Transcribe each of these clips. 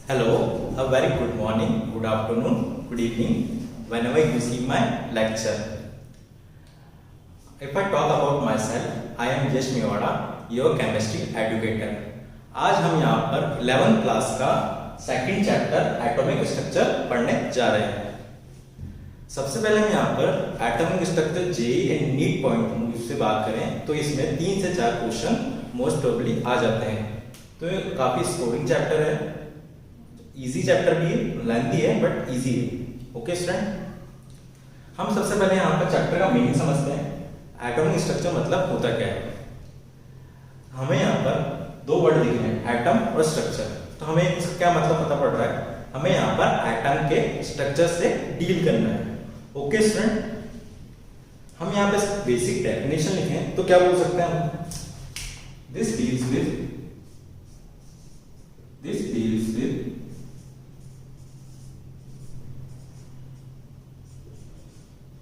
Hello, a very good morning, good afternoon, good evening, whenever you see my lecture. If I talk about myself, I am Yash Mewada, your chemistry educator. आज हम यहाँ पर 11th class का second chapter atomic structure पढ़ने जा रहे हैं। सबसे पहले हम यहाँ पर atomic structure JEE and NEET point से बात करें तो इसमें 3 से 4 क्वेश्चन मोस्ट प्रोबेबली आ जाते हैं। तो ये काफी स्कोरिंग चैप्टर है, इजी चैप्टर भी है, लेंथी है बट इजी है। ओके स्टूडेंट, हम सबसे पहले यहाँ पर चैप्टर का मीनिंग समझते हैं। एटॉमिक स्ट्रक्चर मतलब होता क्या है। हमें यहाँ पर 2 वर्ड दिख रहे हैं, एटम और स्ट्रक्चर। तो हमें इसका क्या मतलब पता पड़ रहा है, हमें यहाँ पर एटम के स्ट्रक्चर से डील करना है। ओके स्टूडेंट, हम यहाँ पे बेसिक डेफिनेशन लिखें तो क्या बोल सकते हैं हम, this deals with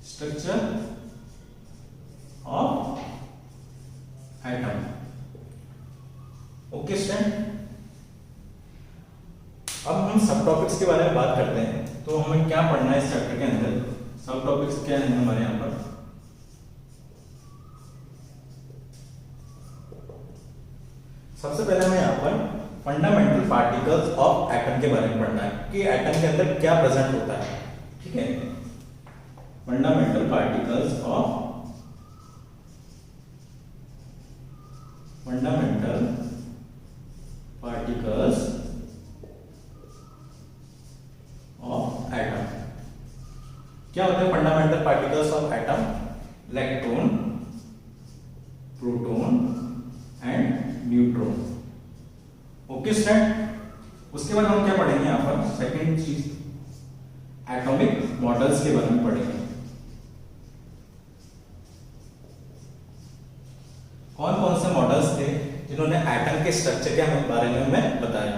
structure of atom. Okay student, अब हम सब टॉपिक्स के बारे में बात करते हैं। तो हमें क्या पढ़ना है इस चैप्टर के अंदर, सब टॉपिक्स क्या हैं हमारे यहाँ पर। सबसे पहले हमें यहाँ पर फंडामेंटल पार्टिकल्स ऑफ एटम के बारे में पढ़ना है कि एटम के अंदर क्या प्रेजेंट होता है। ठीक है, फंडामेंटल पार्टिकल्स ऑफ एटम। क्या होते हैं fundamental particles of atom? Electron, proton and neutron. Okay student, उसके बाद हम क्या पढ़ेंगे यहाँ पर, सेकेंड चीज एटॉमिक मॉडल्स के बारे में पढ़ेंगे। कौन कौन से मॉडल्स थे जिन्होंने एटम के स्ट्रक्चर के बारे में हमें बताया।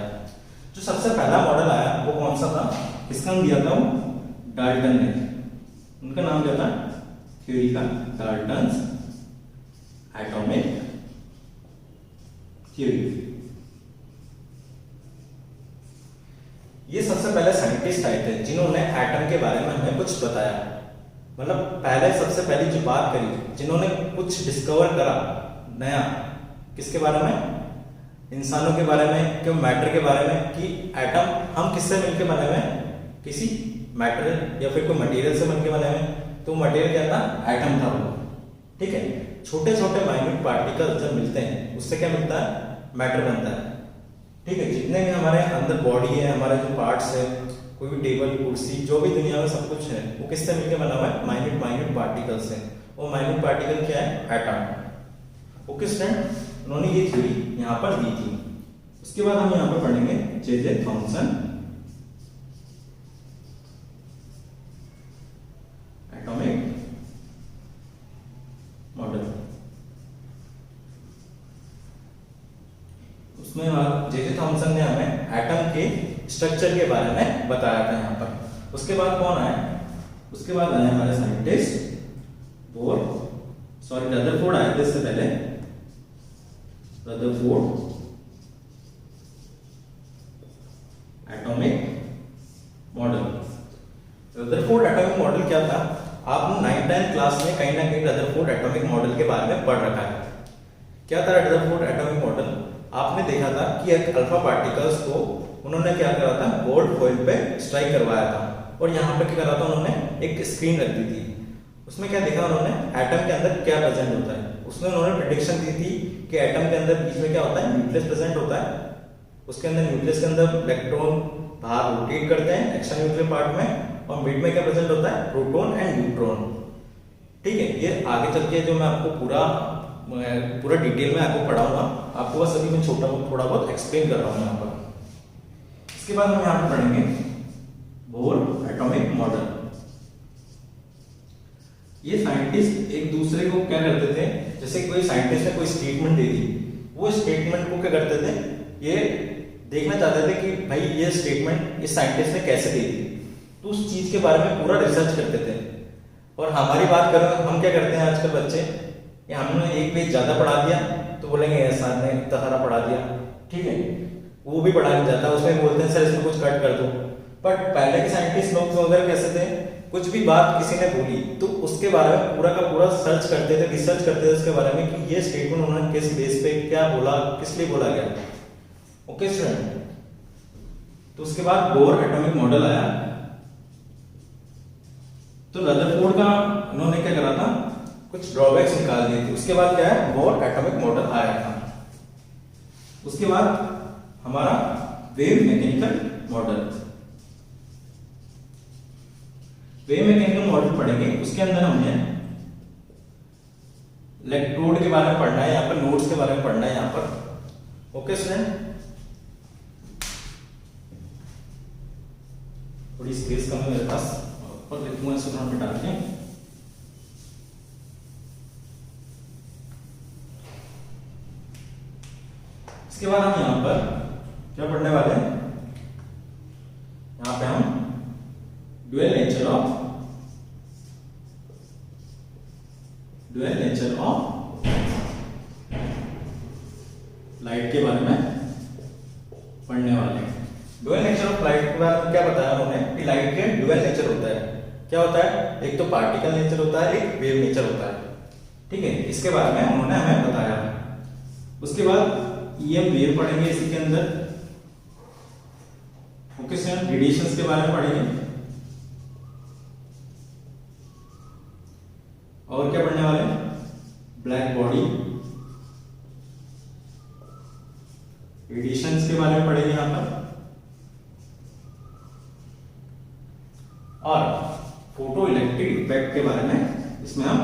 जो सबसे पहला मॉडल आया वो कौन सा था, किसका नाम दिया था, वो डाल्टन ने। उनका नाम दिया था थ्योरी का, डाल्टन्स एटॉमिक थ्योरी। ये सबसे पहले साइंटिस्ट आए थे जिन्होंने एटम के बारे में हमें कुछ बताया। मतलब पहले सबसे पहली जो बात करी, जिन्होंने कुछ डिस्कवर करा नया, किसके बारे में, इंसानों के बारे में, क्यों मैटर के बारे में, कि एटम हम किससे मिलकर बने हुए हैं, किसी मैटर या फिर कोई मटेरियल से मिलकर बने हुए हैं। तो मटेरियल क्या था, एटम था वो। ठीक है, छोटे छोटे माइन्यूट पार्टिकल जब मिलते हैं उससे क्या मिलता है, मैटर बनता है। ठीक है, जितने भी हमारे अंदर बॉडी है, हमारे जो पार्ट्स है, कोई भी टेबल कुर्सी, जो भी दुनिया में सब कुछ है, वो किससे मिलकर बना हुआ है, माइन्यूट पार्टिकल से। वो माइन्यूट पार्टिकल क्या है, एटम। ओके स्टूडेंट, उन्होंने ये थ्योरी यहाँ पर दी थी। उसके बाद हम यहाँ पर पढ़ेंगे जे थॉमसन एटॉमिक मॉडल। उसमें जे थॉमसन ने हमें एटम के स्ट्रक्चर के बारे में बताया था यहाँ पर। उसके बाद कौन आए, उसके बाद आए हमारे साइंटिस्ट रदरफोर्ड आए थे इससे पहले, Rutherford atomic model. Rutherford atomic model क्या था, आपने 9th क्लास में कहीं ना कहीं रदरफोर्ड एटॉमिक मॉडल के बारे में पढ़ रखा है। क्या था रदरफोर्ड एटॉमिक मॉडल, आपने देखा था कि एक अल्फा पार्टिकल्स को उन्होंने क्या करा था, गोल्ड फॉइल पे स्ट्राइक करवाया था और यहाँ पे क्या करा था, उन्होंने एक स्क्रीन रख दी थी। उसमें क्या देखा उन्होंने, एटम के अंदर क्या प्रेजेंट होता है। उसमें उन्होंने प्रेडिक्शन दी थी कि एटम के अंदर बीच में क्या होता है, न्यूक्लियस प्रेजेंट होता है। उसके अंदर न्यूक्लियस के अंदर इलेक्ट्रॉन बाहर रोटेट करते हैं एक्स्ट्रा न्यूक्लियर पार्ट में, और मिड में क्या प्रेजेंट होता है, प्रोटॉन एंड न्यूट्रॉन। ठीक है, ये आगे चल के जो मैं आपको पूरा डिटेल में आपको पढ़ाऊंगा, आपको बस अभी मैं थोड़ा बहुत एक्सप्लेन कर रहा हूँ यहाँ पर। इसके बाद हम यहाँ पर पढ़ेंगे बोर एटॉमिक मॉडल। ये साइंटिस्ट एक दूसरे को क्या करते थे, जैसे कोई साइंटिस्ट ने कोई स्टेटमेंट दे दी, वो स्टेटमेंट को क्या करते थे, ये देखना चाहते थे कि भाई ये स्टेटमेंट इस साइंटिस्ट ने कैसे दी थी। तो उस चीज के बारे में पूरा रिसर्च करते थे। और हमारी बात करें, हम क्या करते हैं आजकल बच्चे, हमने एक पेज ज्यादा पढ़ा दिया तो बोलेंगे सर ने इतना सारा पढ़ा दिया। ठीक है, वो भी पढ़ा नहीं जाता, उसमें बोलते हैं सर इसमें कुछ कट कर दो। बट पहले के साइंटिस्ट लोग वगैरह कैसे थे, कुछ भी बात किसी ने बोली तो उसके बारे में पूरा का पूरा सर्च करते थे, रिसर्च करते थे उसके बारे में कि ये स्टेटमेंट उन्होंने किस बेस पे क्या बोला, किस लिए बोला गया। ओके स्टूडेंट, तो उसके बाद बोर एटॉमिक मॉडल आया। तो रदरफोर्ड का उन्होंने क्या करा था, कुछ ड्रॉबैक्स निकाल दिए थे। उसके बाद क्या है, बोर एटॉमिक मॉडल आया था। उसके बाद हमारा wave mechanical model, wave mechanical model पढ़ेंगे। उसके अंदर हमने इलेक्ट्रोड के बारे में पढ़ना है, यहाँ पर नोड्स के बारे में पढ़ना है यहाँ पर। ओके स्टूडेंट, थोड़ी स्पेस कम है मेरे पास, और लिखूंगा इसको थोड़ा मिटा के। इसके बाद हम यहाँ पर क्या पढ़ने वाले हैं, यहाँ पे हम ड्यूअल नेचर ऑफ लाइट के बारे में पढ़ने वाले हैं। ड्यूअल नेचर ऑफ लाइट के बारे में क्या बताया उन्होंने कि लाइट के ड्यूअल नेचर होता है। क्या होता है, एक तो पार्टिकल नेचर होता है, एक वेव नेचर होता है। ठीक है, इसके बारे में उन्होंने हमें बताया। उसके बाद ईएम वेव पढ़ेंगे इसी के अंदर। ओके सर, रेडिएशंस के बारे में पढ़ेंगे। और क्या पढ़ने वाले, ब्लैक बॉडी, रेडिएशंस के बारे में पढ़ेंगे यहां पर। और फोटो इलेक्ट्रिक इफेक्ट के बारे में इसमें हम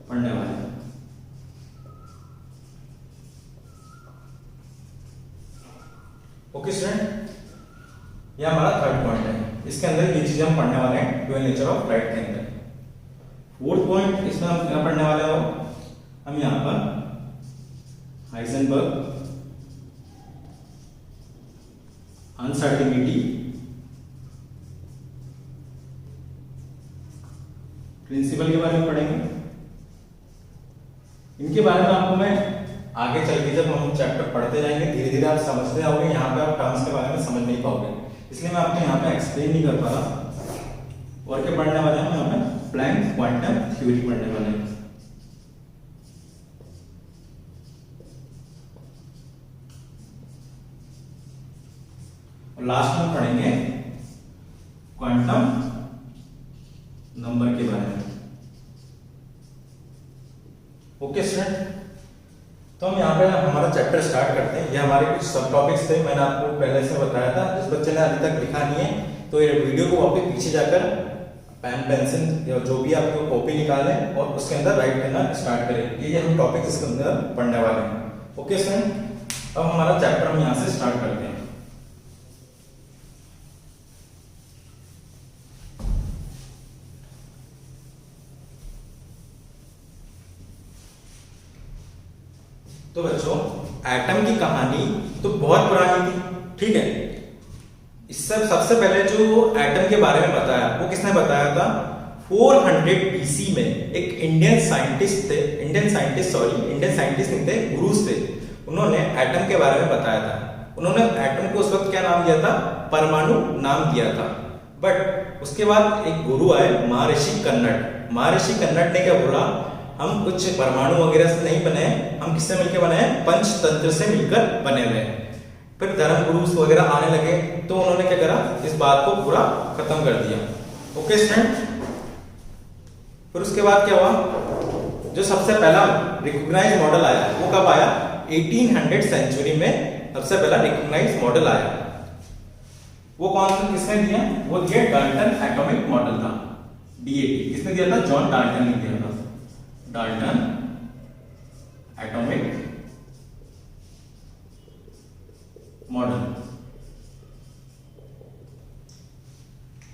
पढ़ने वाले हैं। ओके स्टूडेंट, ये हमारा थर्ड पॉइंट है। इसके अंदर ये चीजें हम पढ़ने वाले हैं ड्यूअल नेचर ऑफ लाइट के अंदर। फोर्थ पॉइंट इसमें हम क्या पढ़ने वाले हो, हम यहां पर हाइजेनबर्ग अनसर्टेनिटी प्रिंसिपल के बारे में पढ़ेंगे। इनके बारे में आपको मैं आगे चल के जब हम चैप्टर पढ़ते जाएंगे धीरे धीरे आप समझते जाओगे, यहाँ पे आप टर्म्स के बारे में समझ नहीं पाओगे, इसलिए मैं आपको यहाँ पे एक्सप्लेन नहीं कर पा रहा। और क्या पढ़ने वाले हैं, यहाँ पे प्लैंक क्वांटम थ्योरी पढ़ने वाले हैं। और लास्ट में पढ़ेंगे क्वांटम नंबर के बारे में। ओके स्टूडेंट, तो हम यहाँ पे हमारा चैप्टर स्टार्ट करते हैं। ये हमारे कुछ सब टॉपिक्स थे, मैंने आपको पहले से बताया था। जिस बच्चे ने अभी तक लिखा नहीं है तो ये वीडियो को वापस पीछे जाकर पेन पेंसिल या जो भी आपको कॉपी निकालें और उसके अंदर राइट करना स्टार्ट करें। ये हम टॉपिक इसके अंदर पढ़ने वाले हैं। ओके स्टूडेंट, अब हमारा चैप्टर हम यहाँ से स्टार्ट करते हैं। तो बच्चों, एटम की कहानी तो बहुत पुरानी थी, ठीक है। इससे सबसे पहले जो एटम के बारे में बताया वो किसने बताया था, 400 BC में एक इंडियन साइंटिस्ट नहीं थे, गुरुज थे। उन्होंने एटम के बारे में बताया था। उन्होंने एटम को उस वक्त क्या नाम दिया था, परमाणु नाम दिया था। बट उसके बाद एक गुरु आए, महर्षि कन्नड। महर्षि कन्नड ने क्या बोला, हम कुछ परमाणु वगैरह से नहीं बने, हम किससे मिलकर बने हैं, पंचतंत्र से मिलकर बने हुए हैं। फिर धर्म गुरु वगैरह आने लगे तो उन्होंने क्या करा, इस बात को पूरा खत्म कर दिया। ओके स्टूडेंट, फिर उसके बाद क्या हुआ, जो सबसे पहला रिकॉग्नाइज्ड मॉडल आया वो कब आया, 1800 सेंचुरी में सबसे पहला रिकॉग्नाइज्ड मॉडल आया। वो कौन सा किसने दिया, वो दिया डाल्टन एटॉमिक मॉडल था, DAT। किसने दिया था, जॉन डाल्टन ने दिया था, डाल्टन एटॉमिक मॉडल।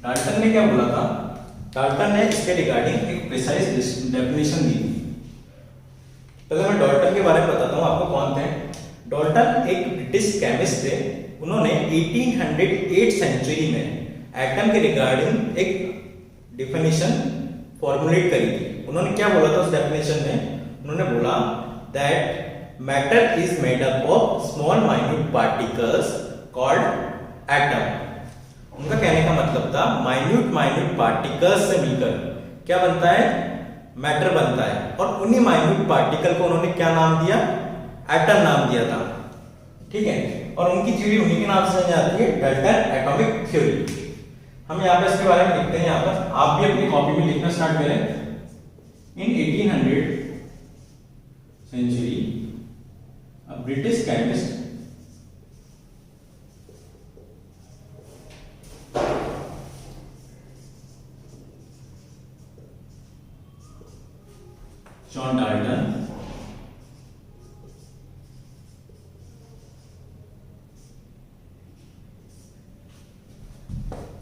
डाल्टन ने क्या बोला था, डाल्टन ने इसके रिगार्डिंग एक प्रिसाइज डेफिनेशन दी थी। पहले मैं डाल्टन के बारे में बताता हूं आपको कौन थे। डाल्टन एक ब्रिटिश केमिस्ट थे। उन्होंने 1808 सेंचुरी में एटम के रिगार्डिंग एक डेफिनेशन फॉर्मुलेट करी थी। उन्होंने क्या बोला था उस डेफिनेशन में, उन्होंने बोला that matter is made up of small minute particles called atom. उनका कहने का मतलब था माइन्यूट पार्टिकल्स से मिलकर क्या बनता है, मैटर बनता है। और उन्हीं माइन्यूट पार्टिकल को उन्होंने क्या नाम दिया, एटम नाम दिया था। ठीक है, और उनकी थ्योरी उन्हीं के नाम से जानी जाती है, डाल्टन एटॉमिक थ्योरी। हम यहाँ पे इसके बारे में लिखते हैं। यहाँ पर आप भी अपनी कॉपी में लिखना स्टार्ट करें। इन 1800 century, a British chemist John Dalton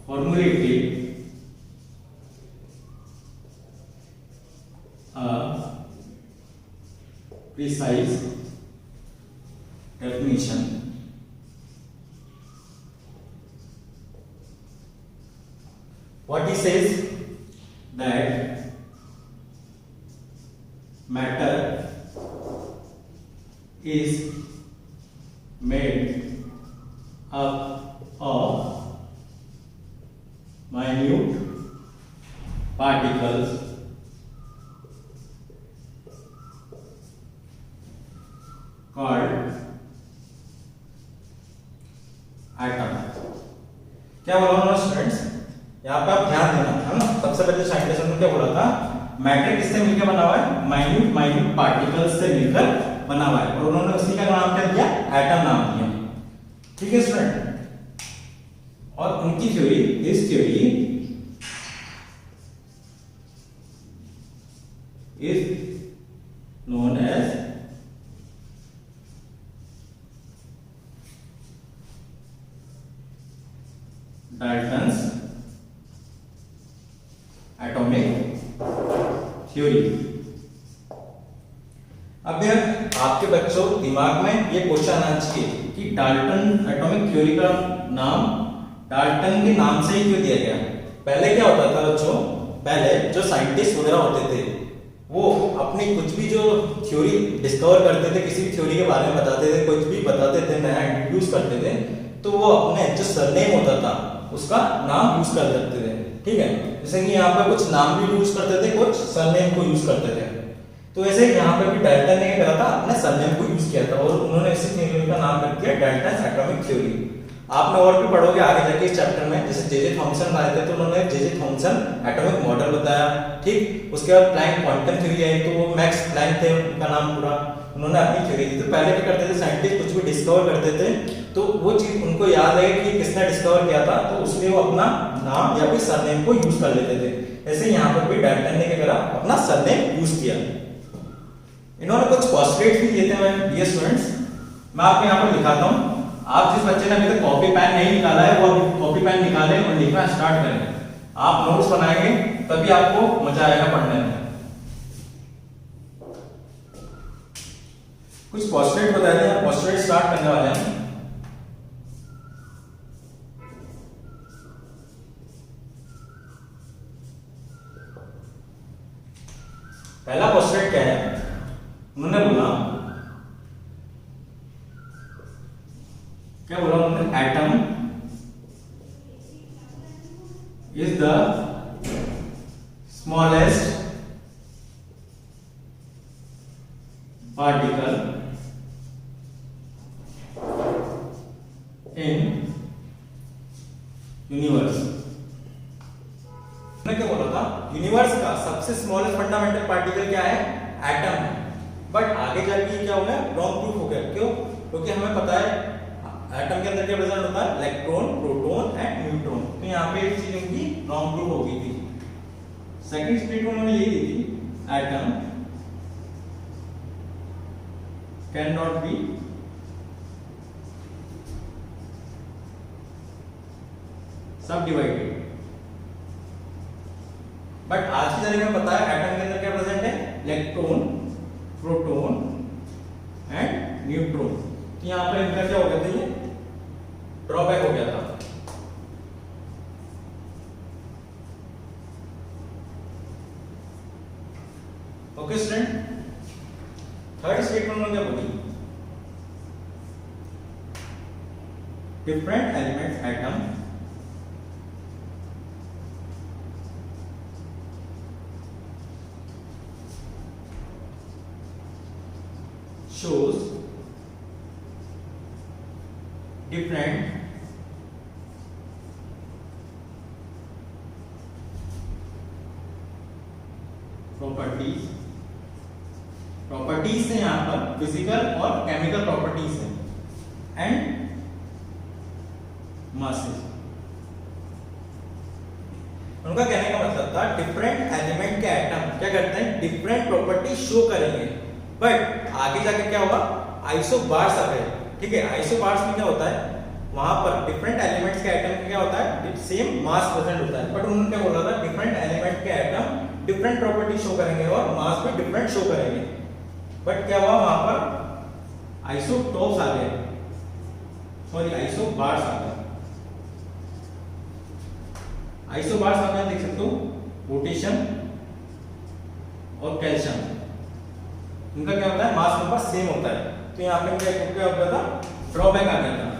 formulated a precise definition what he says that matter is made up of minute particles called atom। क्या बोला उन्होंने स्टूडेंट्स, यहाँ पे आप ध्यान देना है ना। सबसे पहले साइंटिस्ट ने क्या बोला था, मैटर किससे मिलकर बना हुआ है, माइन्यूट पार्टिकल्स से मिलकर बना हुआ है। और उन्होंने उसी का नाम क्या दिया, एटम नाम दिया। ठीक है स्टूडेंट, और उनकी थ्योरी, इस theory is known as Dalton's atomic theory. अब यार आपके बच्चों दिमाग में ये क्वेश्चन आना चाहिए कि डाल्टन एटॉमिक थ्योरी का नाम डाल्टन के नाम से ही क्यों दिया गया। पहले क्या होता था बच्चों, पहले जो साइंटिस्ट वगैरह होते थे वो अपनी कुछ भी जो थ्योरी डिस्कवर करते थे, किसी भी थ्योरी के बारे में बताते थे, कुछ भी बताते थे, नया इंट्रोड्यूस करते थे, तो वो अपने जो सरनेम होता था उसका नाम यूज कर सकते थे। ठीक है, जैसे कि यहाँ पे कुछ नाम भी यूज करते थे, कुछ सरनेम को यूज करते थे। तो ऐसे यहाँ पे भी डाल्टन ने क्या करा था, अपने सरनेम को यूज किया था और उन्होंने इसी थ्योरी का नाम रख दिया डाल्टन एटॉमिक थ्योरी। आपने और भी पढ़ोगे आगे जाके इस चैप्टर में, जैसे जे थॉमसन आए थे तो उन्होंने जे थॉमसन एटॉमिक मॉडल बताया। ठीक, उसके बाद प्लैंक क्वांटम थ्योरी आई तो वो मैक्स प्लैंक थे उनका नाम पूरा, उन्होंने अपनी थ्योरी दी। तो पहले क्या करते थे साइंटिस्ट, कुछ भी डिस्कवर करते थे तो वो चीज उनको याद है कि किसने डिस्कवर किया था, तो उसलिए वो अपना नाम या फिर सरनेम को यूज कर लेते थे। ऐसे यहाँ पर भी डाल्टन ने क्या करा, अपना सरनेम यूज किया। इन्होंने कुछ पोस्टरेट भी दिए थे मैं डियर स्टूडेंट्स, मैं आपको यहाँ पर दिखाता हूँ। आप जिस बच्चे ने अभी तक कॉपी पेन नहीं निकाला है वो अभी कॉपी पेन निकालें और लिखना स्टार्ट करें। आप नोट्स बनाएंगे तभी आपको मजा आएगा पढ़ने में। कुछ पोस्टरेट बता दें, पोस्टरेट स्टार्ट करने वाले हैं। पहला पोस्टरेट क्या है, उन्होंने बोला, क्या बोला उन्होंने, atom is the smallest particle in universe. क्या बोला था, यूनिवर्स का सबसे स्मॉलेस्ट फंडामेंटल पार्टिकल क्या है, एटम है। बट आगे जाके क्या हो गया, रॉन्ग प्रूफ हो गया। क्यों, क्योंकि हमें पता है एटम के अंदर क्या प्रेजेंट होता है, इलेक्ट्रॉन, प्रोटॉन एंड न्यूट्रॉन। तो यहाँ पे एक चीज उनकी रॉन्ग प्रूफ हो गई थी। सेकंड स्टेटमेंट उन्होंने यही दी थी, एटम कैन नॉट बी सब डिवाइडेड। बट आज की तारीख में पता है एटम के अंदर क्या प्रेजेंट है, इलेक्ट्रॉन, प्रोटॉन एंड न्यूट्रॉन। तो यहाँ पर इनका क्या हो गया था, ये ड्रॉबैक हो गया था। ओके स्टूडेंट, थर्ड स्टेटमेंट में क्या बोली, different element atom shows different properties. Properties से यहां पर फिजिकल और केमिकल प्रॉपर्टीज है एंड मासेस। उनका कहने का मतलब था डिफरेंट एलिमेंट के एटम क्या करते हैं, डिफरेंट प्रॉपर्टी शो करेंगे, बट आगे जाके क्या होगा, आइसोबार्स आ गए। ठीक है, आइसोबार्स में क्या होता है, वहां पर डिफरेंट एलिमेंट्स के एटम में क्या होता है, सेम मास प्रेजेंट होता है, बट उन्होंने क्या बोला था, डिफरेंट एलिमेंट के एटम डिफरेंट प्रॉपर्टी शो करेंगे और मास भी डिफरेंट शो करेंगे। बट क्या हुआ, वहां पर आइसोटोप्स आ गए, सॉरी आइसोबार्स आ गए। आइसोबार्स आप यहां देख सकते हो, पोटेशियम और कैल्शियम, इनका क्या होता है, मास नंबर सेम होता है। तो यहां पे क्या हो गया था, ड्रॉबैक आ गया था।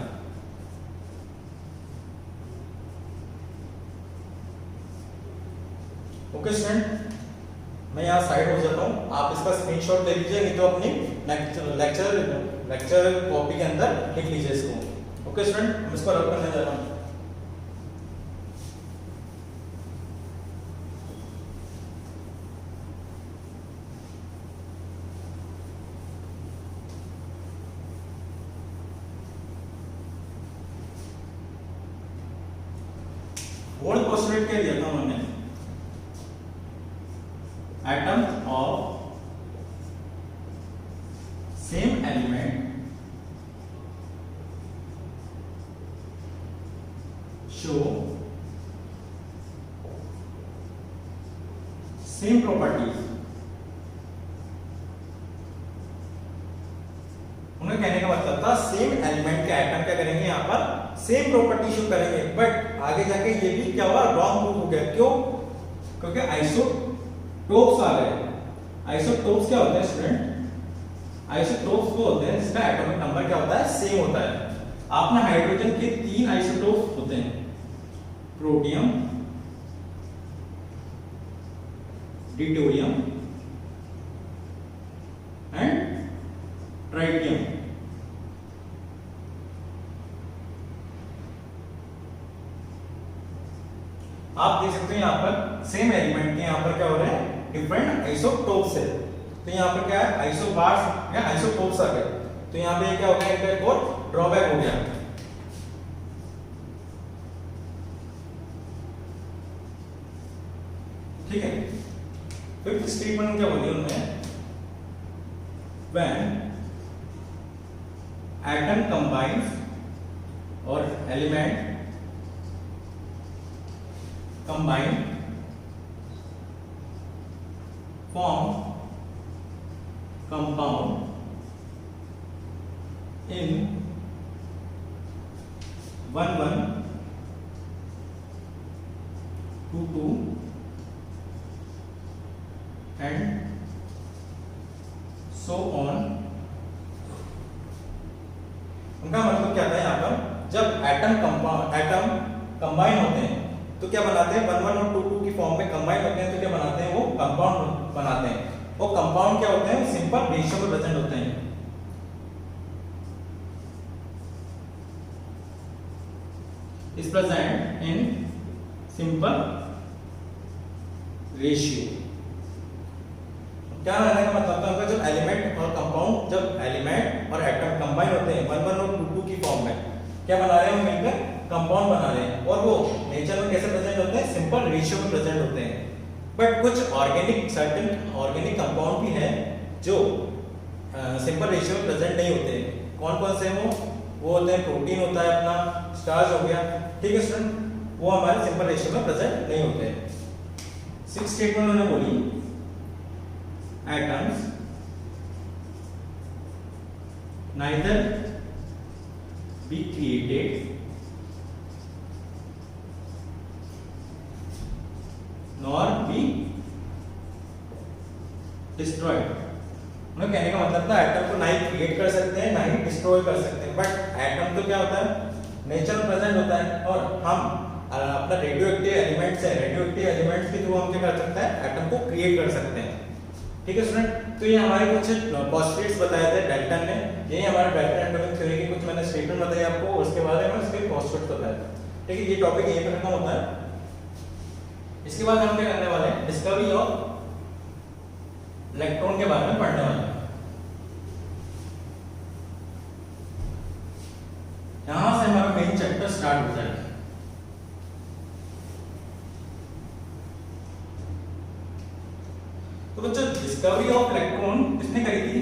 ओके स्टूडेंट, मैं यहाँ साइड हो जाता हूँ, आप इसका स्क्रीनशॉट ले लीजिए, नहीं तो अपनी लेक्चर कॉपी के अंदर लिख लीजिए इसको। ओके स्टूडेंट, हम इसको रब करने जा रहा हूँ। फोर्थ पोस्टुलेट क्या दिया था उन्होंने, atoms of same element show same properties। उन्हें कहने का मतलब था सेम एलिमेंट के एटम क्या करेंगे, यहाँ पर सेम प्रॉपर्टी शो करेंगे, बट आगे जाके ये भी क्या हुआ, रॉन्ग प्रूफ हो गया। क्यों, क्योंकि आइसोटोप्स आ गए। आइसोटोप्स क्या होते हैं स्टूडेंट, आइसोटोप्स वो होते हैं जिसका एटॉमिक नंबर क्या होता है, सेम होता है। आपने हाइड्रोजन के 3 आइसोटोप्स होते हैं, प्रोटियम, ड्यूटेरियम एंड ट्राइटियम। आप देख सकते हैं यहाँ पर सेम एलिमेंट के यहाँ पर क्या हो रहे हैं, डिफरेंट आइसोटोप्स है। तो यहाँ पर क्या है, आइसोबार्स या आइसोटोप्स आ गए। तो यहाँ पे क्या हो गया, एक और ड्रॉबैक हो गया। ठीक है, फिफ्थ स्टेटमेंट क्या बोली उन्होंने, व्हेन एटम कंबाइंस और element combine form compound in 1 1 2 2 and so on। उनका मतलब क्या था, यहाँ पर जब एटम कंबाइन होते हैं तो क्या बनाते हैं, 1 1 और 2 2 की फॉर्म में कंबाइन होते हैं तो क्या बनाते हैं, वो कंपाउंड बनाते हैं। वो कंपाउंड क्या होते हैं, सिंपल रेशियो में प्रेजेंट होते हैं। Is present in simple ratio. क्या रहने का मतलब था, जब एलिमेंट और कंपाउंड, जब एलिमेंट और एटम कंबाइन होते हैं 1 1 और 2 2 की फॉर्म में, क्या बना रहे हैं, मिलकर कंपाउंड बना रहे हैं। और वो नेचर में कैसे प्रेजेंट होते हैं, सिंपल रेशियो में प्रेजेंट होते हैं। बट कुछ ऑर्गेनिक, सर्टेन ऑर्गेनिक कंपाउंड भी हैं जो सिंपल रेशियो में प्रेजेंट नहीं होते। कौन कौन से हैं वो होते हैं, प्रोटीन होता है अपना, स्टार्च हो गया। ठीक है स्टूडेंट, वो हमारे सिंपल रेशियो में प्रेजेंट नहीं होते। सिक्स्थ स्टेटमेंट उन्होंने बोली, atoms neither be created nor be destroyed। उन्हें कहने का मतलब था एटम को ना ही क्रिएट कर सकते हैं ना ही डिस्ट्रॉय कर सकते हैं। बट एटम तो क्या होता है, नेचर में प्रेजेंट होता है, और हम अपना रेडियो एक्टिव एलिमेंट्स है, रेडियो एक्टिव एलिमेंट्स के थ्रू हम क्या कर सकते हैं, एटम को क्रिएट कर सकते हैं। ठीक है स्टूडेंट, तो ये हमारे कुछ पोस्टुलेट्स बताए थे डाल्टन ने, ये हमारे डाल्टन एटॉमिक थ्योरी की कुछ मैंने स्टेटमेंट बताई आपको, उसके बारे में उसके पोस्टुलेट्स बताए थे। ठीक है, ये टॉपिक यहीं पर खत्म होता है। इसके बाद हम क्या करने वाले हैं, डिस्कवरी ऑफ इलेक्ट्रॉन के बारे में पढ़ने वाले हैं। यहां से हमारा मेन चैप्टर स्टार्ट हो जाएगा। तो बच्चों, डिस्कवरी ऑफ इलेक्ट्रॉन किसने करी थी?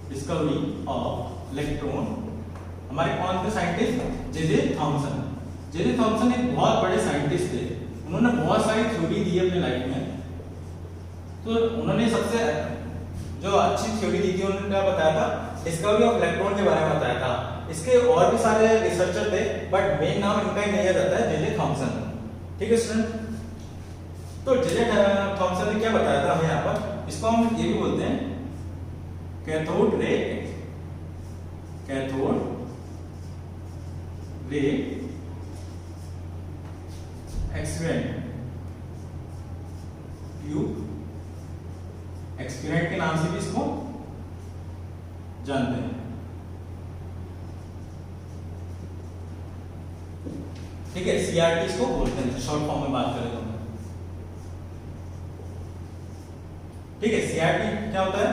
डिस्कवरी ऑफ इलेक्ट्रॉन हमारे कौन थे scientist? J Thomson. J Thomson एक बहुत बड़े साइंटिस्ट थे, उन्होंने बहुत सारी थ्योरी दी अपने लाइफ में। तो उन्होंने सबसे जो अच्छी थ्योरी दी थी, उन्होंने क्या बताया था, डिस्कवरी ऑफ इलेक्ट्रॉन के बारे में बताया था। इसके और भी सारे रिसर्चर थे, बट मेन नाम इनका ही नहीं रहता है, जे थॉमसन। ठीक है स्टूडेंट, तो जे थॉमसन ने क्या बताया था हमें यहाँ पर, इसको हम ये भी बोलते हैं cathode ray experiment tube experiment के नाम से भी इसको जानते हैं। ठीक है, सीआरटी इसको बोलते हैं शॉर्ट फॉर्म में बात करें तो। ठीक है, सीआरटी क्या होता है,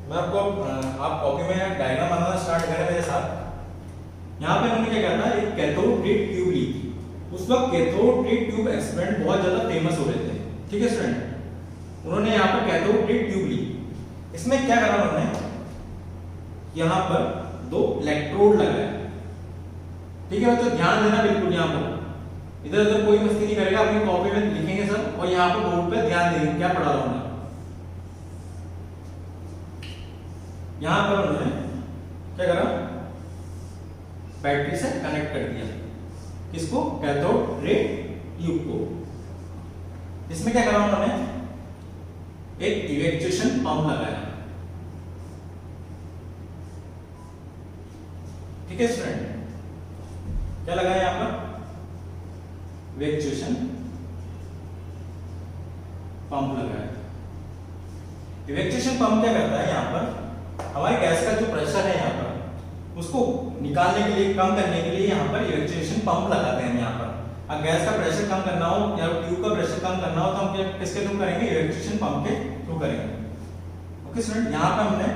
मैं आपको आप कॉपी में डायग्राम बनाना स्टार्ट करें मेरे साथ। यहाँ पे हमने क्या किया था, एक कैथोड रे ट्यूब ली थी। उस वक्त कैथोड रे ट्यूब एक्सपेरिमेंट बहुत ज्यादा फेमस हो रहे थे। ठीक है स्टूडेंट, उन्होंने यहाँ पर कैथोड रे ट्यूब ली। इसमें क्या करा उन्होंने, यहाँ पर दो इलेक्ट्रोड लगाए। ठीक है, तो ध्यान देना बिल्कुल, यहाँ पर इधर उधर कोई मस्ती नहीं करेगा, अपनी कॉपी में लिखेंगे सर, और यहाँ पर बोर्ड पे ध्यान देंगे क्या पढ़ा रहा हूं मैं। यहां पर उन्होंने क्या करा, बैटरी से कनेक्ट कर दिया किसको, कैथोड रे ट्यूब को। इसमें क्या करा उन्होंने, एक इवेक्चुएशन पंप लगाया। ठीक है स्टूडेंट, क्या लगाया यहां पर, इवेक्चुएशन पंप लगाया। इवेक्चुएशन पंप क्या करता है, यहां पर हमारी गैस का जो प्रेशर है यहाँ पर, उसको निकालने के लिए, कम करने के लिए यहाँ पर इवेक्चुएशन पंप लगाते हैं। यहाँ पर अब गैस का प्रेशर कम करना हो या ट्यूब का प्रेशर कम करना हो, तो हम किसके थ्रू करेंगे, इवेक्चुएशन पंप के थ्रू करेंगे। ओके स्टूडेंट, यहाँ पर हमने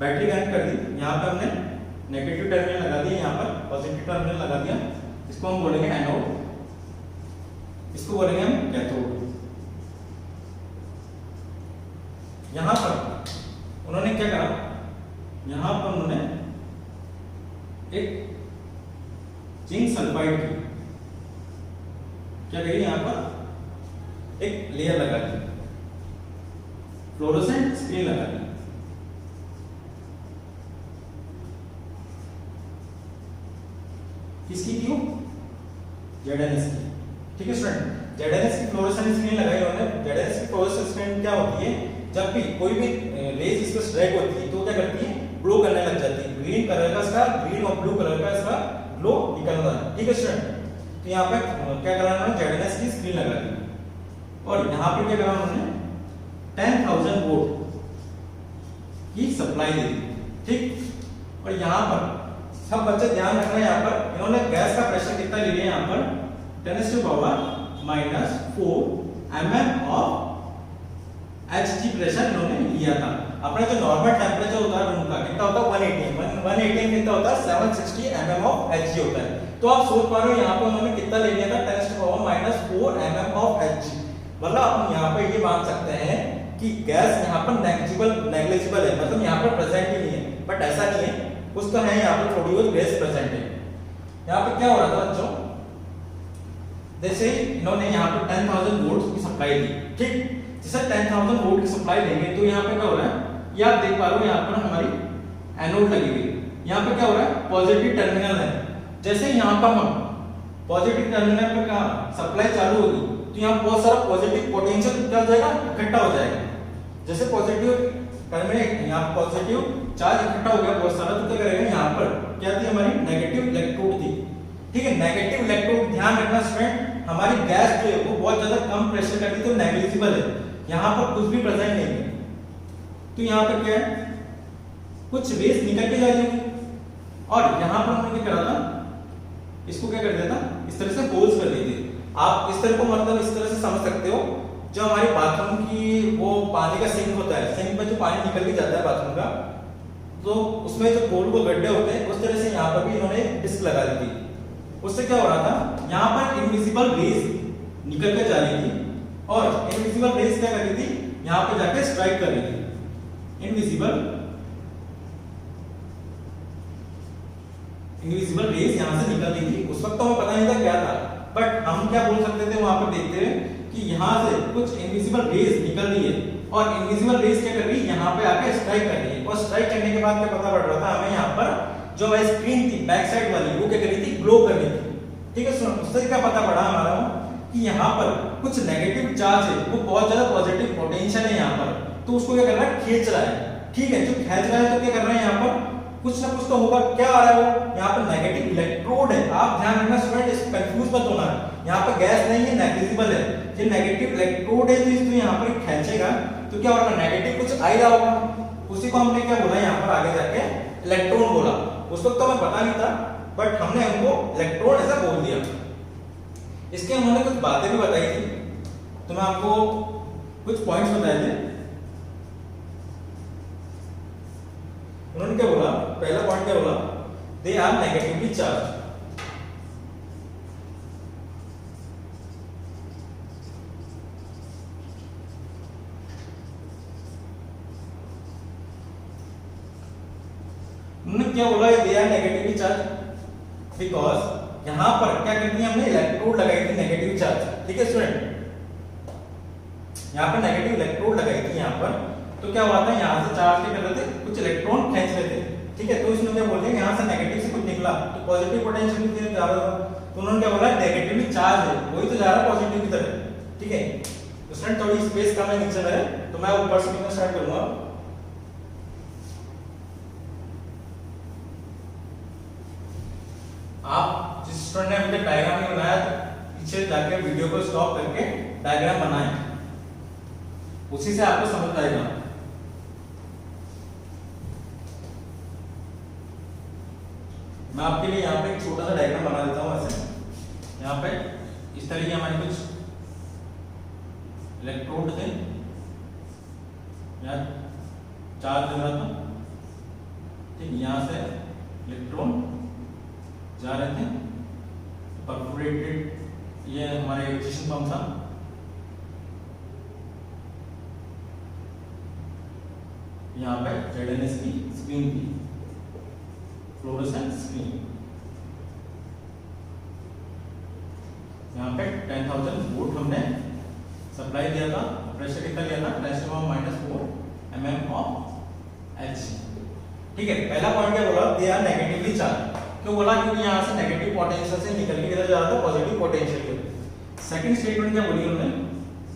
बैटरी कनेक्ट कर दी, यहाँ पर हमने नेगेटिव टर्मिनल लगा दिया, यहाँ पर पॉजिटिव टर्मिनल लगा दिया। इसको हम बोलेंगे एनोड, इसको बोलेंगे हम कैथोड। यहाँ पर उन्होंने क्या करा, यहां पर उन्होंने एक जिंक सल्फाइड की क्या करी, यहां पर एक लेयर लगा दी, फ्लोरोसेंट स्क्रीन लगा दी। किसकी क्यों, जेडएनएस की। ठीक है स्टूडेंट, जेडएनएस की फ्लोरोसेंट स्क्रीन लगाई उन्होंने। जेडएनएस की फ्लोरोसेंट स्क्रीन क्या होती है, जब भी कोई भी रेज इस पर स्ट्राइक होती है तो क्या करती है, ग्लो करने लग जाती है। ग्रीन कलर का इसका, ग्रीन और ब्लू कलर का इसका ग्लो निकलता है। ठीक है स्टूडेंट, तो यहाँ पे क्या करा उन्होंने, जेडएनएस की स्क्रीन लगा दी, और यहाँ पे क्या करा उन्होंने 10,000 वोल्ट की सप्लाई दे दी। ठीक, और यहाँ पर सब बच्चे ध्यान रखना है, यहाँ पर इन्होंने गैस का प्रेशर कितना ले लिया, यहाँ पर 10⁻⁻⁴ mm ऑफ Hg प्रेशर इन्होंने लिया था। अपना जो नॉर्मल टेम्परेचर होता है रूम का कितना होता है, 180 कितना होता है, 760 mm ऑफ Hg होता है। तो आप सोच पा रहे हो यहाँ पे उन्होंने कितना ले लिया था, 10⁻⁴ mm ऑफ Hg। मतलब आप यहाँ पे ये मान सकते हैं कि गैस यहाँ पर नेग्लिजिबल है, मतलब यहाँ पर प्रेजेंट ही नहीं है। बट ऐसा नहीं है, कुछ तो है यहाँ पर, थोड़ी बहुत गैस प्रेजेंट है। यहाँ पे क्या हो रहा था बच्चों, जैसे इन्होंने यहाँ पर 10,000 वोल्ट की सप्लाई दी। ठीक, जैसे 10,000 वोल्ट की सप्लाई देंगे तो यहाँ पे क्या हो रहा है, ये आप देख पा रहे हो, यहाँ पर हमारी एनोड लगी हुई है। यहाँ पे क्या हो रहा है, पॉजिटिव टर्मिनल है। जैसे यहाँ पर हम पॉजिटिव टर्मिनल पे का सप्लाई चालू होगी तो यहाँ बहुत सारा पॉजिटिव पोटेंशियल क्या हो जाएगा, इकट्ठा हो जाएगा। जैसे पॉजिटिव टर्मिनल, यहाँ पॉजिटिव चार्ज इकट्ठा हो गया बहुत सारा, तो क्या करेगा यहाँ पर क्या थी हमारी नेगेटिव इलेक्ट्रोड थी, ठीक है। नेगेटिव इलेक्ट्रोड, ध्यान रखना स्टूडेंट, हमारी गैस जो है वो बहुत ज्यादा कम प्रेशर करती है, तो नेग्लिजिबल है, यहाँ पर कुछ भी प्रेजेंट नहीं है। तो यहाँ पर क्या है, कुछ रेस निकल के जा रही होगी, और यहाँ पर हमने क्या करा था, इसको क्या कर दिया था, इस तरह से होल्स कर दिए थे। आप इस तरह को मतलब इस तरह से समझ सकते हो, जो हमारे बाथरूम की वो पानी का सिंक होता है, सिंक में जो पानी निकल के जाता है बाथरूम का, तो उसमें जो गोल गोल गड्ढे होते हैं, उस तरह से यहाँ पर भी इन्होंने डिस्क लगा दी थी। उससे क्या हो रहा था, यहाँ पर इनविजिबल रेस निकल के जा रही थी, और इनविजिबल रेस क्या कर रही थी, यहाँ पे जाके स्ट्राइक कर रही थी। इनविजिबल रेस यहाँ से निकल रही थी। उस वक्त तो हमें पता नहीं था क्या था, बट हम क्या बोल सकते थे वहां पर देखते हुए कि यहाँ से कुछ इनविजिबल रेस निकल रही है, और इनविजिबल रेस क्या कर रही है, यहाँ पे आके स्ट्राइक कर रही है, और स्ट्राइक करने के बाद क्या पता पड़ रहा था हमें, यहाँ पर जो हमारी स्क्रीन थी बैक साइड वाली, वो क्या कर रही थी, ग्लो कर रही थी, ठीक है। उससे क्या पता पड़ा हमारा कि यहाँ पर कुछ नेगेटिव चार्ज है, वो बहुत ज्यादा पॉजिटिव पोटेंशियल है यहाँ पर, तो उसको क्या कर रहा है, खींच रहा है, ठीक है। जो खींच रहा है तो क्या कर रहा है, यहाँ पर कुछ ना कुछ तो होगा, क्या आ रहा है वो, यहाँ पर नेगेटिव इलेक्ट्रोड है। आप ध्यान रखना स्टूडेंट, इसको कंफ्यूज मत होना, यहाँ पर गैस नहीं है, नेग्लिजिबल है, ये नेगेटिव इलेक्ट्रोड है, तो इसको यहाँ पर खींचेगा तो क्या होगा, नेगेटिव कुछ आ ही रहा होगा। उसी को हमने क्या बोला यहाँ पर आगे जाके इलेक्ट्रॉन बोला। उस वक्त तो हमें पता नहीं था, बट हमने उनको इलेक्ट्रॉन ऐसा बोल दिया। इसके उन्होंने कुछ बातें भी बताई थी, तो मैं आपको कुछ पॉइंट्स बताए थे। उन्होंने क्या बोला, पहला पॉइंट क्या बोला, दे आर नेगेटिवली चार्ज। उन्होंने क्या बोला, they are negatively charge because यहां पर क्या करती है, हमने इलेक्ट्रोड लगाई थी नेगेटिव चार्ज, ठीक है स्टूडेंट, यहां पर नेगेटिव इलेक्ट्रोड लगाई थी यहां पर, तो क्या हुआ था, यहां से चार्ज क्या कर रहे थे, कुछ इलेक्ट्रॉन खींच रहे थे, ठीक है। तो इसने क्या बोल दिया, यहां से नेगेटिव से कुछ निकला तो पॉजिटिव पोटेंशियल की तरफ जा रहा था, तो उन्होंने क्या बोला, नेगेटिवली चार्ज है, वही तो जा रहा है पॉजिटिव की तरफ, ठीक है। तो स्टूडेंट थोड़ी स्पेस कम है नीचे में, तो मैं ऊपर से लिखना स्टार्ट करूंगा। आप जिस स्टूडेंट ने अभी तक डायग्राम नहीं बनाया, पीछे जाके वीडियो को स्टॉप करके डायग्राम बनाएं, उसी से आपको समझ आएगा। मैं आपके लिए यहाँ पे एक छोटा सा डायग्राम बना देता हूँ। ऐसे यहाँ पे इस तरह की हमारे कुछ इलेक्ट्रोड थे, यहाँ चार्ज लग रहा था, ठीक, यहाँ से इलेक्ट्रॉन जा रहे थे, परफोरेटेड, ये हमारे इजेक्शन पंप था, यहाँ पे ZNS की स्क्रीन थी, फ्लोरोसेंट स्क्रीन, यहाँ पे 10,000 वोल्ट हमने सप्लाई दिया था, प्रेशर कितना लिया था, -4 mm ऑफ H, ठीक है। पहला पॉइंट क्या बोला, दे आर नेगेटिवली चार्ज, क्यों बोला, क्योंकि यहाँ से नेगेटिव पोटेंशियल से निकल के किधर जा रहा था, पॉजिटिव पोटेंशियल के। सेकंड स्टेटमेंट क्या बोली उन्होंने,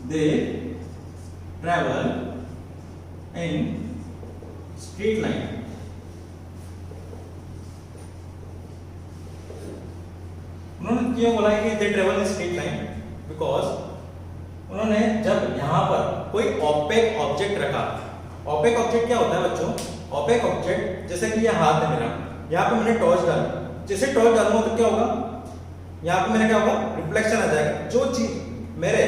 दे ट्रैवल इन स्ट्रेट लाइन, उन्होंने क्यों बोला कि दे travel in straight line, because उन्होंने जब यहाँ पर कोई ऑपेक ऑब्जेक्ट रखा, ऑपेक ऑब्जेक्ट क्या होता है बच्चों, ऑपेक ऑब्जेक्ट जैसे कि ये हाथ है मेरा, यहाँ पे मैंने टॉर्च डाला, जैसे टॉर्च डालूंगा तो क्या होगा, यहाँ पे मैंने क्या होगा, रिफ्लेक्शन आ जाएगा, जो चीज मेरे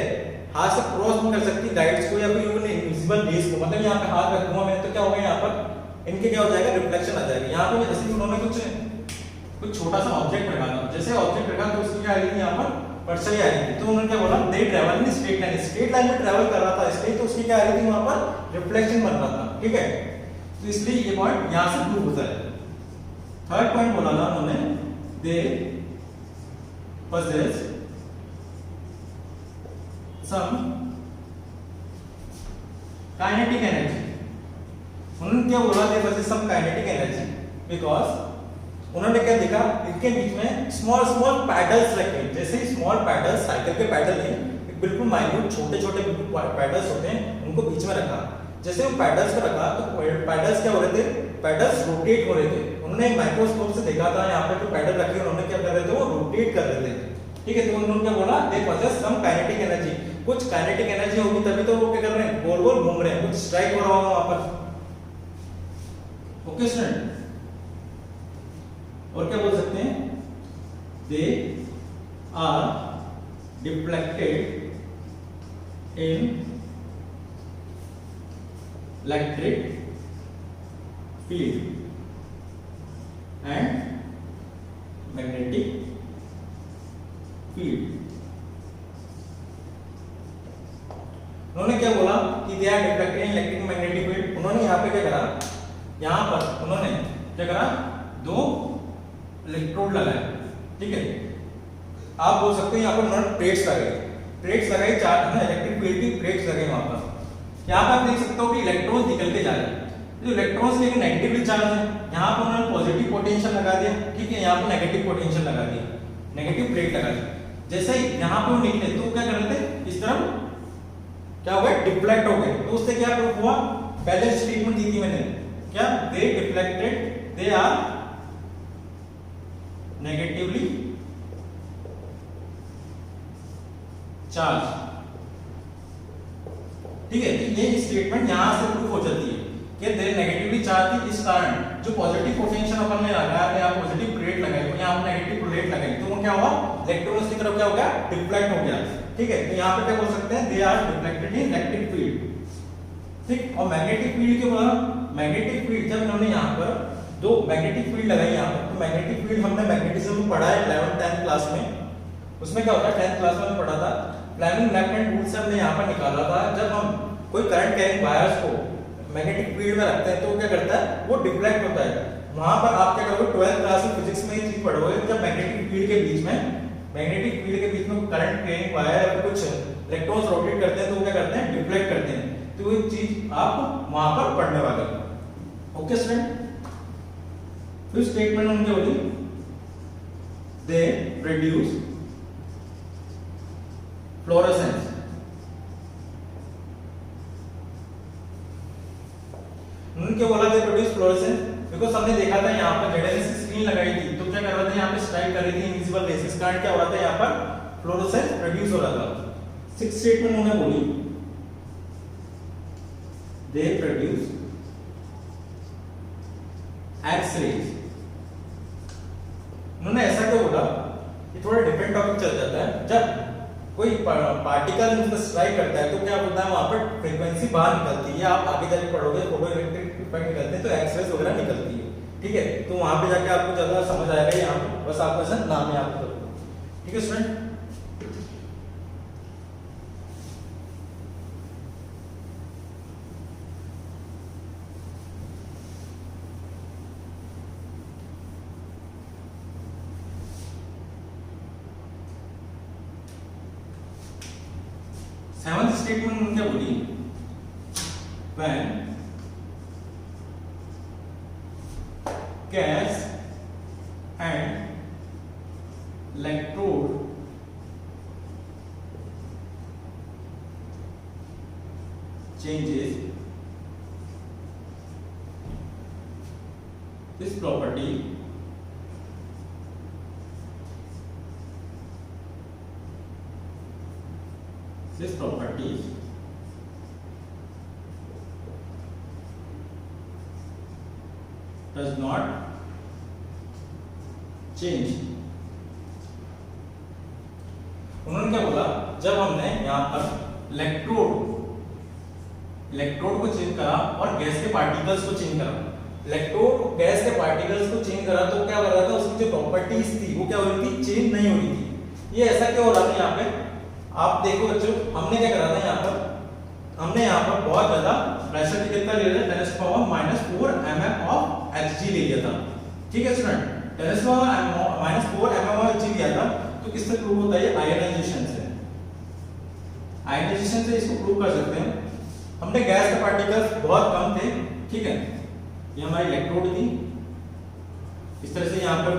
हाथ से क्रॉस नहीं कर सकती लाइट्स को या फिर इनविजिबल रेस को, मतलब यहाँ पे हाथ रखूंगा मैं तो क्या होगा, यहाँ पर इनके क्या हो जाएगा, रिफ्लेक्शन आ जाएगा। यहाँ पे जैसे उन्होंने कुछ छोटा सा ऑब्जेक्ट रखा, जैसे ऑब्जेक्ट रखा तो उसकी क्या आ रही थी, यहाँ पर परछाई आ रही थी, तो उन्होंने क्या बोला, दे travel in straight line, straight line में ट्रैवल कर रहा था इसलिए, तो उसकी क्या आ रही थी, वहां पर रिफ्लेक्शन बन रहा था, ठीक है। तो इसलिए ये पॉइंट यहाँ से प्रूव होता है। थर्ड पॉइंट बोला ना उन्होंने, दे possess some kinetic energy, उन्होंने क्या बोला, दे possess some kinetic energy because उन्होंने क्या देखा, इनके बीच में स्मॉल स्मॉल पैडल्स रखे, जैसे स्मॉल पैडल्स साइकिल के पैडल हैं, बिल्कुल माइन्यूट छोटे छोटे बिल्कुल पैडल्स होते हैं, उनको बीच में रखा। जैसे वो पैडल्स को रखा तो पैडल्स क्या हो रहे थे, पेडल्स रोटेट हो रहे थे। उन्होंने माइक्रोस्कोप से देखा था यहाँ पे जो पेडल रखे उन्होंने क्या कर रहे थे, वो रोटेट कर रहे थे। ठीक है, तो उन्होंने क्या बोला, दे पॉसेस सम काइनेटिक एनर्जी, कुछ काइनेटिक एनर्जी होगी तभी तो वो क्या कर रहे हैं, गोल गोल घूम रहे हैं, कुछ स्ट्राइक हो रहा होगा वहां पर। ओके स्टूडेंट, और क्या बोल सकते हैं, they are deflected in electric field and magnetic field. उन्होंने क्या बोला कि they are deflected in electric magnetic field. उन्होंने यहाँ पे क्या करा, यहाँ पर उन्होंने क्या करा, दो इलेक्ट्रोड लगाए। ठीक है, आप बोल सकते हैं यहाँ पर उन्होंने प्लेट्स लगाई चार ना, इलेक्ट्रिक फील्ड की प्लेट्स लगाई वहां पर। यहाँ पर आप देख सकते हो कि इलेक्ट्रॉन्स निकल के जा रहे हैं, जो इलेक्ट्रॉन्स लेकिन नेगेटिवली चार्ज है। यहाँ पर उन्होंने पॉजिटिव पोटेंशियल लगा दिया, ठीक है, यहाँ पर नेगेटिव पोटेंशियल लगा दिया, नेगेटिव प्लेट लगा दी। जैसे ही यहाँ पे वो निकले तो क्या कर रहे थे, इस तरफ क्या हुआ, डिफ्लेक्ट हो गए। तो उससे क्या प्रूफ हुआ, पहले स्टेटमेंट दी थी मैंने, क्या, they deflected, they are negatively charge. ठीक है, ये स्टेटमेंट यहां से प्रूफ हो जाती है कि दे नेगेटिवली चार्ज थी। इस कारण जो पॉजिटिव पोटेंशियल अपन ने लगाया था, यहाँ पॉजिटिव प्लेट लगाई तो यहाँ नेगेटिव प्लेट लगाई, तो वो क्या हुआ, इलेक्ट्रॉन्स की तरफ क्या हो गया, डिफ्लेक्ट हो गया। ठीक है, तो यहाँ पे क्या बोल सकते हैं, they are deflected in electric field. ठीक, और मैग्नेटिक फील्ड के बोला, मैग्नेटिक फील्ड जब इन्होंने यहाँ पर दो मैग्नेटिक फील्ड लगाई यहाँ पर, तो मैग्नेटिक फील्ड हमने मैग्नेटिज्म में पढ़ा है 11th 10th क्लास में। उसमें क्या होता है, 10th क्लास में पढ़ा था, फ्लेमिंग लेफ्ट हैंड रूल से हमने यहाँ पर निकाला था, जब हम कोई करंट कैरिंग वायर्स को मैग्नेटिक फील्ड में रखते हैं तो क्या करता है, वो डिफ्लेक्ट होता है। वहां पर आप क्या करोगे, 12th क्लास में फिजिक्स में ये चीज पढ़ोगे, जब मैग्नेटिक फील्ड के बीच में करंट कैरिंग वायर या कुछ इलेक्ट्रॉन्स रोटेट करते हैं तो वो क्या करते हैं, डिफ्लेक्ट करते हैं। तो ये चीज आप वहां पर पढ़ने वाले हो। ओके स्टूडेंट, फिर स्टेटमेंट उनके बोली, दे प्रोड्यूस फ्लोरोसेंस। उन्होंने क्या बोला, दे प्रोड्यूस फ्लोरोसेंस बिकॉज़ हमने देखा था यहाँ पर जेड स्क्रीन लगाई थी तो क्या कर रहा था, यहाँ पे स्ट्राइक कर रही थी इनविजिबल रेसेस, कारण क्या हो रहा था, यहाँ पर फ्लोरोसेंस प्रोड्यूस हो रहा था। सिक्स स्टेटमेंट उन्होंने बोली, दे प्रोड्यूस एक्स-रेज। उन्होंने ऐसा क्यों बोला, ये थोड़ा डिफरेंट टॉपिक चल जाता है। जब कोई पार्टिकल स्ट्राइक करता है तो क्या होता है, वहां पर फ्रीक्वेंसी बाहर निकलती है, आप आगे जाके पढ़ोगे फोटो इलेक्ट्रिक इफेक्ट निकलते हैं तो एक्स-रेज वगैरह निकलती है। ठीक है, तो वहां पे जाके आपको ज्यादा समझ आएगा, यहाँ पे बस आपको ऐसा नाम याद कर लो। ठीक है स्टूडेंट, सेवंथ स्टेटमेंट उन्होंने क्या बोली, when gas and electrode changes this property does not change। उन्होंने क्या बोला, जब हमने यहाँ पर इलेक्ट्रोड को चेंज करा और गैस के पार्टिकल्स को चेंज करा, इलेक्ट्रोड गैस के पार्टिकल्स को चेंज करा तो क्या हो रहा था, उसकी जो प्रॉपर्टीज थी वो क्या हो रही थी, चेंज नहीं हो रही थी। ये ऐसा क्यों हो रहा था, यहाँ पे आप देखो बच्चों, हमने क्या करा था, हमने यहाँ पर बहुत ज्यादा प्रेशर कितना ले लिया, 10⁻⁻4 mm ऑफ Hg ले लिया था। ठीक है स्टूडेंट, 10⁻⁻4 mm ऑफ Hg लिया था, तो किससे प्रूव होता है, आयनाइजेशन से। आयनाइजेशन से इसको प्रूव कर सकते हैं। हमने गैस के पार्टिकल्स बहुत कम थे, ठीक है, ये हमारी इलेक्ट्रोड थी, इस तरह से यहाँ पर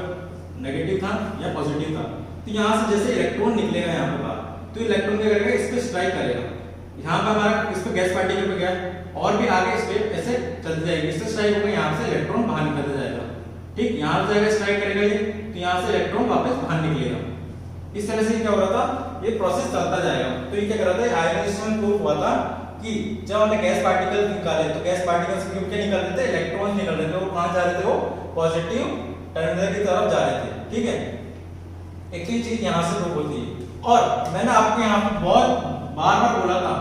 नेगेटिव था या पॉजिटिव था, तो यहाँ से जैसे इलेक्ट्रॉन निकलेगा यहाँ पर बाहर, तो इलेक्ट्रॉन क्या करेगा, इस पे स्ट्राइक करेगा, यहाँ पर हमारा इस पे गैस पार्टिकल पे गया, और भी आगे स्टेप ऐसे चलती जाएगी, इससे स्ट्राइक होगा, यहाँ से इलेक्ट्रॉन बाहर निकलता जाएगा। ठीक, यहाँ से जाएगा स्ट्राइक करेगा ये, तो यहाँ से इलेक्ट्रॉन वापस बाहर निकलेगा। इस तरह से क्या हो रहा था, ये प्रोसेस चलता जाएगा। तो ये क्या कर रहा था, आयनाइजेशन में प्रूफ हुआ था कि जब हमने गैस पार्टिकल निकाले तो गैस पार्टिकल से क्या निकल रहे थे, इलेक्ट्रॉन निकल रहे थे। वो कहां जा रहे थे, वो पॉजिटिव टर्मिनल की तरफ जा रहे थे। ठीक है, एक ही चीज यहां से प्रूफ होती है। और मैंने आपको यहाँ पे बहुत बार बार बोला था,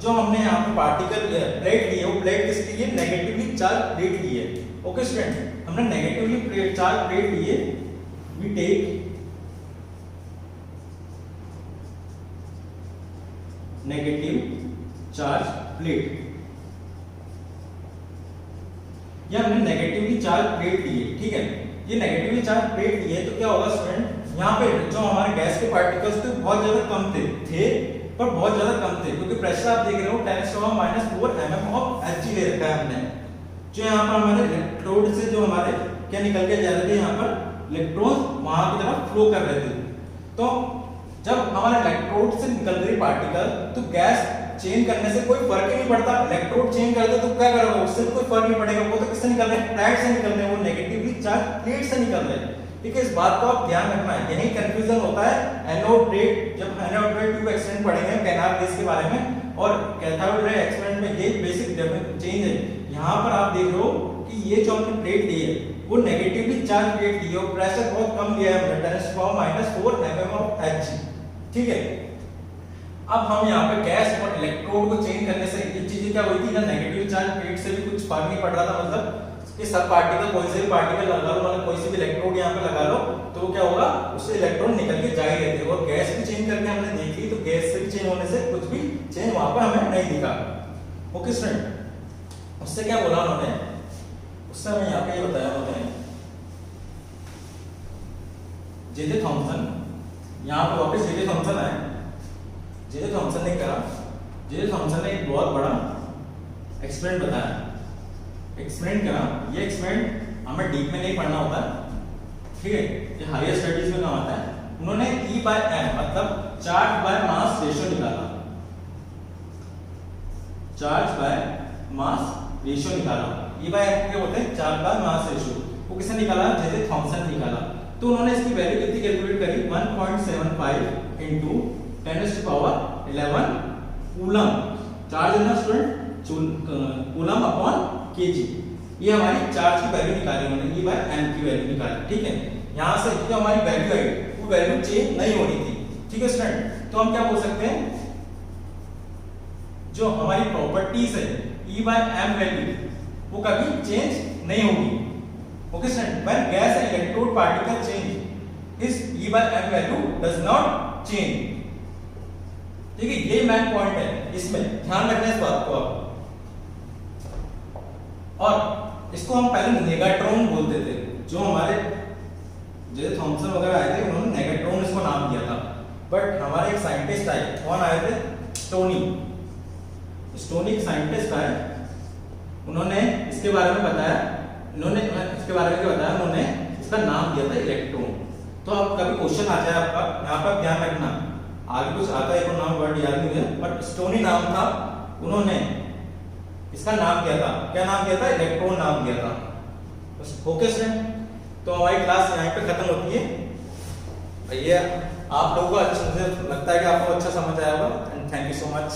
जो हमने यहाँ पे पार्टिकल प्लेट ली है, वो प्लेट किसकी है, नेगेटिवली चार्ज प्लेट ली है। ओके स्टूडेंट, हमने नेगेटिवली चार्ज प्लेट ली है। We take negative charge plate, ये हमने नेगेटिवली चार्ज प्लेट ली है। ठीक है, ये नेगेटिवली चार्ज प्लेट ली है, तो क्या होगा स्टूडेंट, यहाँ पे जो हमारे गैस के पार्टिकल्स थे बहुत ज्यादा कम थे पर बहुत ज्यादा कम थे, क्योंकि प्रेशर आप देख रहे हो 10⁻⁻⁴ mm ऑफ Hg ले रखा है हमने। जो यहाँ पर हमारे इलेक्ट्रोड से जो हमारे क्या निकल के जा रहे थे, यहाँ पर इलेक्ट्रॉन वहां की तरफ फ्लो कर रहे थे। तो जब हमारे इलेक्ट्रोड से निकल रही पार्टिकल, तो गैस चेंज करने से कोई फर्क ही नहीं पड़ता। इलेक्ट्रोड चेंज करते तो क्या करोगे, उससे कोई फर्क नहीं पड़ेगा। वो तो किससे निकल रहे हैं, प्लेट से निकल रहे हैं, वो नेगेटिवली चार्ज प्लेट से निकल रहे हैं। ठीक है, इस बात को आप ध्यान रखना है, यही कंफ्यूजन होता है एनोड प्लेट, जब एनोड प्लेट ट्यूब एक्सपेरिमेंट पढ़ेंगे कैनाल गैस के बारे में, और कैथोड रे एक्सपेरिमेंट में ये बेसिक चेंज है। यहाँ पर आप देख रहे हो कि ये जो हमने प्लेट ली है वो नेगेटिवली चार्ज प्लेट ली है, और प्रेशर बहुत कम दिया है, 10⁻⁴ mm ऑफ Hg। ठीक है, अब हम यहाँ पे गैस और इलेक्ट्रोड को चेंज करने से ये चीजें क्या हुई थी ना, नेगेटिव चार्ज प्लेट से भी कुछ फर्क नहीं पड़ रहा था। मतलब कि सब पार्टिकल, कोई से भी पार्टिकल लगा लो, मतलब कोई से भी इलेक्ट्रोड यहाँ पे लगा लो, तो क्या होगा, उससे इलेक्ट्रॉन निकल के जा ही रहते। और गैस भी चेंज करके हमने देखी, तो गैस से भी चेंज होने से कुछ भी चेंज वहां पर हमें नहीं दिखा। ओके स्टूडेंट, उससे क्या बोला उन्होंने, उससे हमें यहाँ पे ये बताया उन्होंने, जे थॉमसन, यहाँ पे वापस जे थॉमसन आए। जे थॉमसन ने कहा, जे थॉमसन ने एक बहुत बड़ा एक्सपेरिमेंट बताया, एक्सपेरिमेंट करा। ये एक्सपेरिमेंट हमें डीप में नहीं पढ़ना होता, ठीक है, ये हायर स्टडीज में काम आता है। उन्होंने E/m मतलब चार्ज बाय मास रेशियो निकाला, चार्ज बाय मास रेशियो निकाला। E/m क्या होते हैं, चार्ज बाय मास रेशियो। वो किसने निकाला, जे थॉमसन ने निकाला। तो उन्होंने इसकी वैल्यू कितनी कैलकुलेट करी, 1.75 into 10⁻11 कूलम। चार्ज है ना स्टूडेंट, कूलम अपॉन केजी। ये हमारी चार्ज की वैल्यू निकाली उन्होंने, E/m की वैल्यू निकाली। ठीक है, यहां से जो हमारी वैल्यू आई वो वैल्यू चेंज नहीं होनी थी। ठीक है स्टूडेंट, तो हम क्या बोल सकते हैं, जो हमारी प्रॉपर्टीज है E/m वैल्यू वो कभी चेंज नहीं होगी। Okay student, when gas and electrode particle change his E/m value does not change. ठीक है, ये मेन पॉइंट है, इसमें ध्यान रखना इस बात को आप। और इसको हम पहले नेगाट्रॉन बोलते थे, जो हमारे जे थॉमसन वगैरह आए थे उन्होंने नेगाट्रॉन इसको नाम दिया था। बट हमारे एक साइंटिस्ट आए, कौन आए थे, स्टोनी। स्टोनी एक साइंटिस्ट आए, उन्होंने इसके बारे में बताया, उन्होंने इसके बारे में क्या बताया, उन्होंने इसका नाम दिया था इलेक्ट्रॉन। तो अब कभी क्वेश्चन आ जाए आपका, यहाँ पर ध्यान रखना, आगे कुछ आता है तो नाम वर्ड याद नहीं है, बट स्टोनी नाम था, उन्होंने इसका नाम दिया था, क्या नाम दिया था, इलेक्ट्रॉन नाम दिया था। बस फोकस है। तो हमारी क्लास यहाँ पे खत्म होती है। ये आप लोगों को अच्छा लगता है कि आपको अच्छा समझ आया होगा, and thank you so much.